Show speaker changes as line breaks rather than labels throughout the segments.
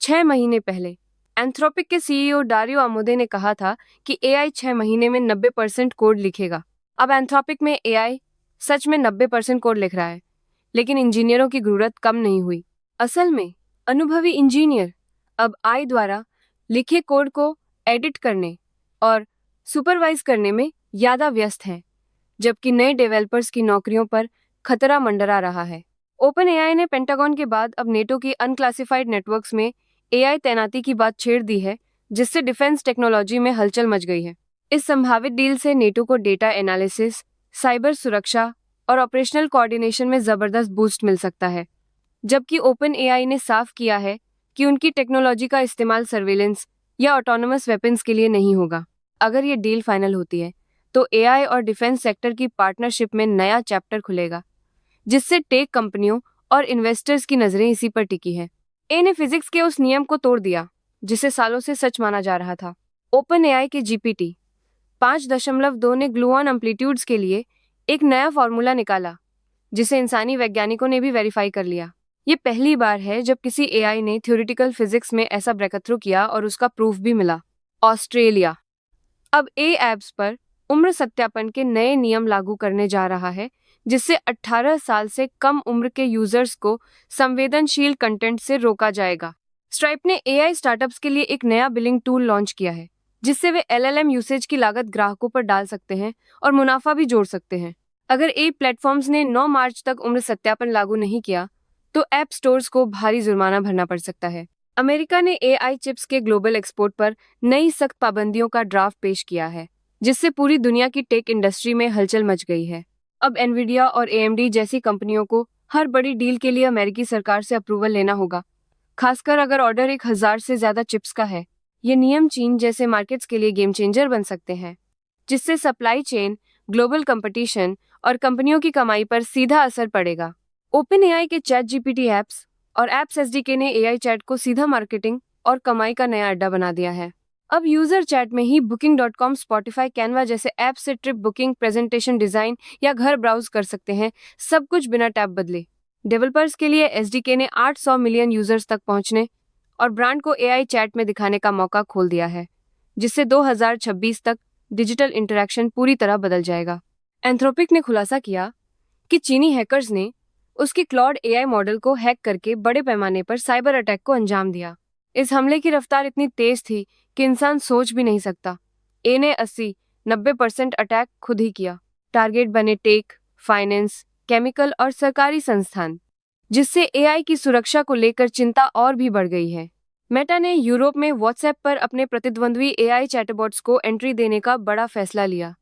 6 महीने पहले एंथ्रोपिक के सीईओ डारियो आमोदे ने कहा था कि एआई 6 महीने में 90% कोड लिखेगा। अब एंथ्रोपिक में एआई सच में 90% कोड लिख रहा है, लेकिन इंजीनियरों की जरूरत कम नहीं हुई। असल में अनुभवी इंजीनियर अब आई द्वारा लिखे कोड को एडिट करने और सुपरवाइज करने में ज्यादा व्यस्त हैं, जबकि नए डेवलपर्स की नौकरियों पर खतरा मंडरा रहा है। ओपन एआई ने पेंटागन के बाद अब नेटो की अनक्लासिफाइड नेटवर्क्स में एआई तैनाती की बात छेड़ दी है, जिससे डिफेंस टेक्नोलॉजी में हलचल मच गई है। इस संभावित डील से नेटो को डेटा एनालिसिस, साइबर सुरक्षा और ऑपरेशनल कोऑर्डिनेशन में जबरदस्त बूस्ट मिल सकता है, जबकि ओपन एआई ने साफ किया है कि उनकी टेक्नोलॉजी का इस्तेमाल सर्वेलेंस या ऑटोनोमस वेपन्स के लिए नहीं होगा। अगर ये डील फाइनल होती है तो एआई और डिफेंस सेक्टर की पार्टनरशिप में नया चैप्टर खुलेगा, जिससे टेक कंपनियों और इन्वेस्टर्स की नजरें इसी पर टिकी हैं। ए ने फिजिक्स के उस नियम को तोड़ दिया जिसे सालों से सच माना जा रहा था। ओपन एआई के जीपीटी 5.2 ने ग्लूऑन एम्पलीट्यूड्स के लिए एक नया फॉर्मूला निकाला, जिसे इंसानी वैज्ञानिकों ने भी वेरीफाई कर लिया। ये पहली बार है जब किसी एआई ने थ्योरेटिकल फिजिक्स में ऐसा ब्रेकथ्रू किया और उसका प्रूफ भी मिला। ऑस्ट्रेलिया अब ए ऐप्स पर उम्र सत्यापन के नए नियम लागू करने जा रहा है, जिससे 18 साल से कम उम्र के यूजर्स को संवेदनशील कंटेंट से रोका जाएगा। स्ट्राइप ने एआई स्टार्टअप्स के लिए एक नया बिलिंग टूल लॉन्च किया है, जिससे वे एलएलएम यूसेज की लागत ग्राहकों पर डाल सकते हैं और मुनाफा भी जोड़ सकते हैं। अगर ए प्लेटफॉर्म्स ने 9 मार्च तक उम्र सत्यापन लागू नहीं किया तो ऐप स्टोर्स को भारी जुर्माना भरना पड़ सकता है। अमेरिका ने एआई चिप्स के ग्लोबल एक्सपोर्ट पर नई सख्त पाबंदियों का ड्राफ्ट पेश किया है, जिससे पूरी दुनिया की टेक इंडस्ट्री में हलचल मच गई है। अब एनवीडिया और एएमडी जैसी कंपनियों को हर बड़ी डील के लिए अमेरिकी सरकार से अप्रूवल लेना होगा, खासकर अगर ऑर्डर 1000 से ज्यादा चिप्स का है। ये नियम चीन जैसे मार्केट्स के लिए गेम चेंजर बन सकते हैं, जिससे सप्लाई चेन, ग्लोबल कंपटीशन और कंपनियों की कमाई पर सीधा असर पड़ेगा। ओपन एआई के चैट जीपीटी ऐप्स और ऐप्स एसडीके ने एआई चैट को सीधा मार्केटिंग और कमाई का नया अड्डा बना दिया है। अब यूजर चैट में ही Booking.com, Spotify, कैनवा जैसे ऐप से ट्रिप बुकिंग, प्रेजेंटेशन डिजाइन या घर ब्राउज कर सकते हैं, सब कुछ बिना टैब बदले। डेवलपर्स के लिए एसडीके ने 800 मिलियन यूजर्स तक पहुंचने और ब्रांड को एआई चैट में दिखाने का मौका खोल दिया है, जिससे 2026 तक डिजिटल इंटरैक्शन पूरी तरह बदल जाएगा। एंथ्रोपिक ने खुलासा किया कि चीनी हैकर्स ने उसकी क्लॉड एआई मॉडल को हैक करके बड़े पैमाने पर साइबर अटैक को अंजाम दिया। इस हमले की रफ्तार इतनी तेज थी कि इंसान सोच भी नहीं सकता। ए ने 80-90% अटैक खुद ही किया। टारगेट बने टेक, फाइनेंस, केमिकल और सरकारी संस्थान, जिससे एआई की सुरक्षा को लेकर चिंता और भी बढ़ गई है। मेटा ने यूरोप में व्हाट्सएप पर अपने प्रतिद्वंद्वी एआई चैटबॉट्स को एंट्री देने का बड़ा फैसला लिया,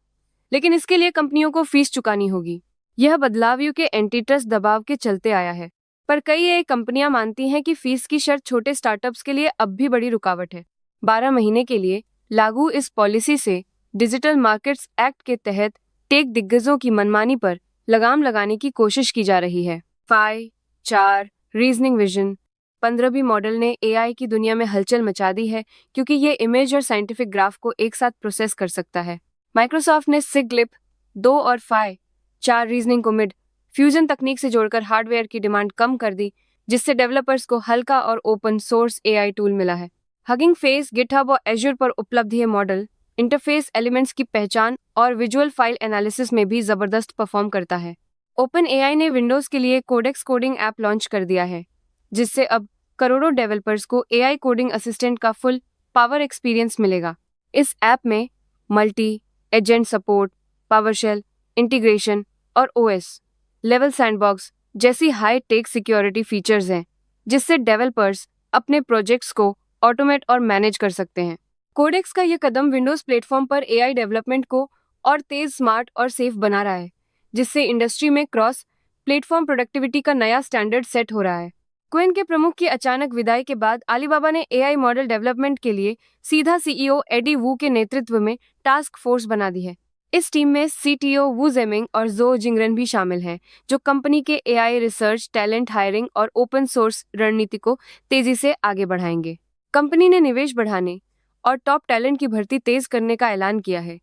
लेकिन इसके लिए कंपनियों को फीस चुकानी होगी। यह बदलाव यूके एंटीट्रस्ट दबाव के चलते आया है, पर कई एआई कंपनियां मानती हैं कि फीस की शर्त छोटे स्टार्टअप्स के लिए अब भी बड़ी रुकावट है। 12 महीने के लिए लागू इस पॉलिसी से डिजिटल मार्केट्स एक्ट के तहत टेक दिग्गजों की मनमानी पर लगाम लगाने की कोशिश की जा रही है। फाई 4 रीजनिंग विजन 15वीं मॉडल ने एआई की दुनिया में हलचल मचा दी है, क्योंकि ये इमेज और साइंटिफिक ग्राफ को एक साथ प्रोसेस कर सकता है। माइक्रोसॉफ्ट ने सिगलिप 2 और फाई 4 रीजनिंग को मिड फ्यूजन तकनीक से जोड़कर हार्डवेयर की डिमांड कम कर दी, जिससे डेवलपर्स को हल्का और ओपन सोर्स एआई टूल मिला है। हगिंग फेस गिटहब और एज्योर पर उपलब्ध ये मॉडल इंटरफेस एलिमेंट्स की पहचान और विजुअल फाइल एनालिसिस में भी जबरदस्त परफॉर्म करता है। ओपन एआई ने विंडोज के लिए कोडेक्स कोडिंग ऐप लॉन्च कर दिया है, जिससे अब करोड़ों डेवलपर्स को एआई कोडिंग असिस्टेंट का फुल पावर एक्सपीरियंस मिलेगा। इस ऐप में multi agent support, PowerShell integration और ओएस लेवल सैंडबॉक्स जैसी हाई टेक सिक्योरिटी फीचर्स हैं, जिससे डेवलपर्स अपने प्रोजेक्ट्स को ऑटोमेट और मैनेज कर सकते हैं। कोडेक्स का यह कदम विंडोज प्लेटफॉर्म पर एआई डेवलपमेंट को और तेज, स्मार्ट और सेफ बना रहा है, जिससे इंडस्ट्री में क्रॉस प्लेटफॉर्म प्रोडक्टिविटी का नया स्टैंडर्ड सेट हो रहा है। क्विन के प्रमुख की अचानक विदाई के बाद अलीबाबा ने एआई मॉडल डेवलपमेंट के लिए सीधा सीईओ एडी वू के नेतृत्व में टास्क फोर्स बना दी है। इस टीम में सीटीओ वू जेमिंग और जो जिंगरन भी शामिल हैं, जो कंपनी के एआई रिसर्च, टैलेंट हायरिंग और ओपन सोर्स रणनीति को तेजी से आगे बढ़ाएंगे। कंपनी ने निवेश बढ़ाने और टॉप टैलेंट की भर्ती तेज करने का ऐलान किया है,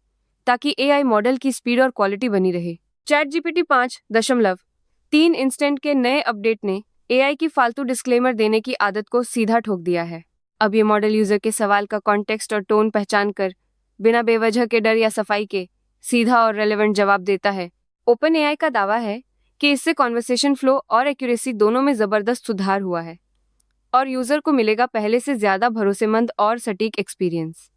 ताकि एआई मॉडल की स्पीड और क्वालिटी बनी रहे। चैट जीपीटी 5.3 इंस्टेंट के नए अपडेट ने एआई की फालतू डिस्क्लेमर देने की आदत को सीधा ठोक दिया है। अब ये मॉडल यूजर के सवाल का कॉन्टेक्स्ट और टोन पहचान कर बिना बेवजह के डर या सफाई के सीधा और रेलेवेंट जवाब देता है। ओपन एआई का दावा है कि इससे कॉन्वर्सेशन फ्लो और एक्यूरेसी दोनों में जबरदस्त सुधार हुआ है और यूजर को मिलेगा पहले से ज्यादा भरोसेमंद और सटीक एक्सपीरियंस।